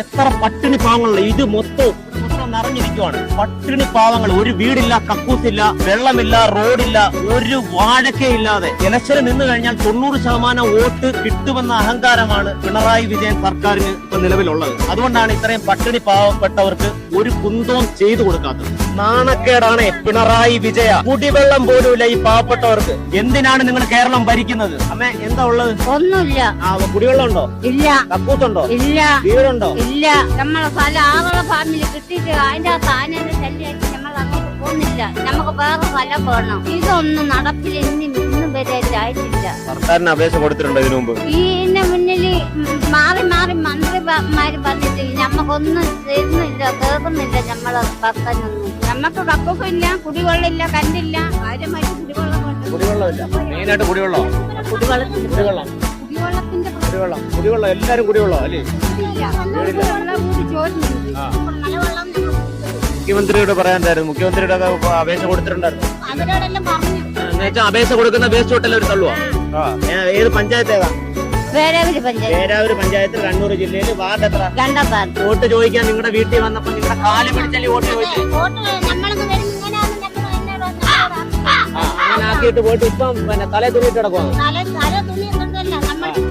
എത്ര പട്ടിണി പാവങ്ങളുള്ള ഇത് മൊത്തം നിറഞ്ഞിരിക്കുവാണ്. പട്ടിണി പാവങ്ങൾ, ഒരു വീടില്ല, കക്കൂസില്ല, വെള്ളമില്ല, റോഡില്ല, ഒരു വാഴക്കയില്ലാതെ. ഇലക്ഷന് നിന്ന് കഴിഞ്ഞാൽ 90% വോട്ട് കിട്ടുമെന്ന അഹങ്കാരമാണ് പിണറായി വിജയൻ സർക്കാരിന് ഇപ്പൊ നിലവിലുള്ളത്. അതുകൊണ്ടാണ് ഇത്രയും പട്ടിണി പാവപ്പെട്ടവർക്ക് ഒരു കുന്തവും ചെയ്തു കൊടുക്കാത്തത്. നാണക്കേടാണ് പിണറായി വിജയ. കുടിവെള്ളം പോലുമില്ല ഈ പാവപ്പെട്ടവർക്ക്. എന്തിനാണ് നിങ്ങൾ കേരളം ഭരിക്കുന്നത്? അമ്മ എന്താ ഉള്ളത്? ഒന്നുമില്ല. കുടിവെള്ളം ഉണ്ടോ? ഇല്ല. കക്കൂസുണ്ടോ? ഇല്ല. വീടുണ്ടോ? ഇല്ല. നമ്മളെ പല ആളുകളെ ഫാമിലി കിട്ടിയിട്ട് അതിന്റെ സാധനം ശല്യമായിട്ട് നമ്മൾ അങ്ങോട്ട് പോകുന്നില്ല. നമുക്ക് വേറെ സ്ഥലം പോകണം. ഇതൊന്നും നടപ്പിൽ ഇന്നും വരെ ആയിട്ടില്ല. സർക്കാരിന് അപേക്ഷ കൊടുത്തിട്ടുണ്ടോ ഇതിനു മുമ്പ്? ഇതിന്റെ മുന്നിൽ മാറി മാറി മന്ത്രിമാര് പറഞ്ഞിട്ട് നമുക്കൊന്നും തരുന്നില്ല, കേൾക്കുന്നില്ല. നമ്മളെ ഭക്തനൊന്നും. നമുക്ക് കക്കൂസില്ല, കുടിവെള്ളമില്ല, കണ്ടില്ല. കാര്യമായിട്ട് കുടിവെള്ളമില്ല. മെയിനായിട്ട് കുടിവെള്ളം. കുടിവെള്ളം എല്ലാരും കുടിവെള്ളം അല്ലേ? മുഖ്യമന്ത്രിയോട് പറയാണ്ടായിരുന്നു. മുഖ്യമന്ത്രിയുടെ അപേക്ഷ കൊടുത്തിട്ടുണ്ടായിരുന്നു. എന്നുവെച്ചാൽ അപേക്ഷ കൊടുക്കുന്ന വേസ്റ്റ് ഹോട്ടലിൽ ഒരു തള്ളുവാ. ഏത് പഞ്ചായത്ത് ഏതാ? പേരാവൂര് പഞ്ചായത്ത്, കണ്ണൂർ ജില്ലയിൽ. വാർഡ് എത്ര? വോട്ട് ചോദിക്കാൻ നിങ്ങളുടെ വീട്ടിൽ വന്നപ്പോ നിങ്ങളുടെ കാല് പിടിച്ചല്ലേ വോട്ട് ചോദിച്ചു? അങ്ങനെ ആക്കിയിട്ട് പോയിട്ട് ഇപ്പം തലേ തുണിയിട്ട് കിടക്കുവാണ്.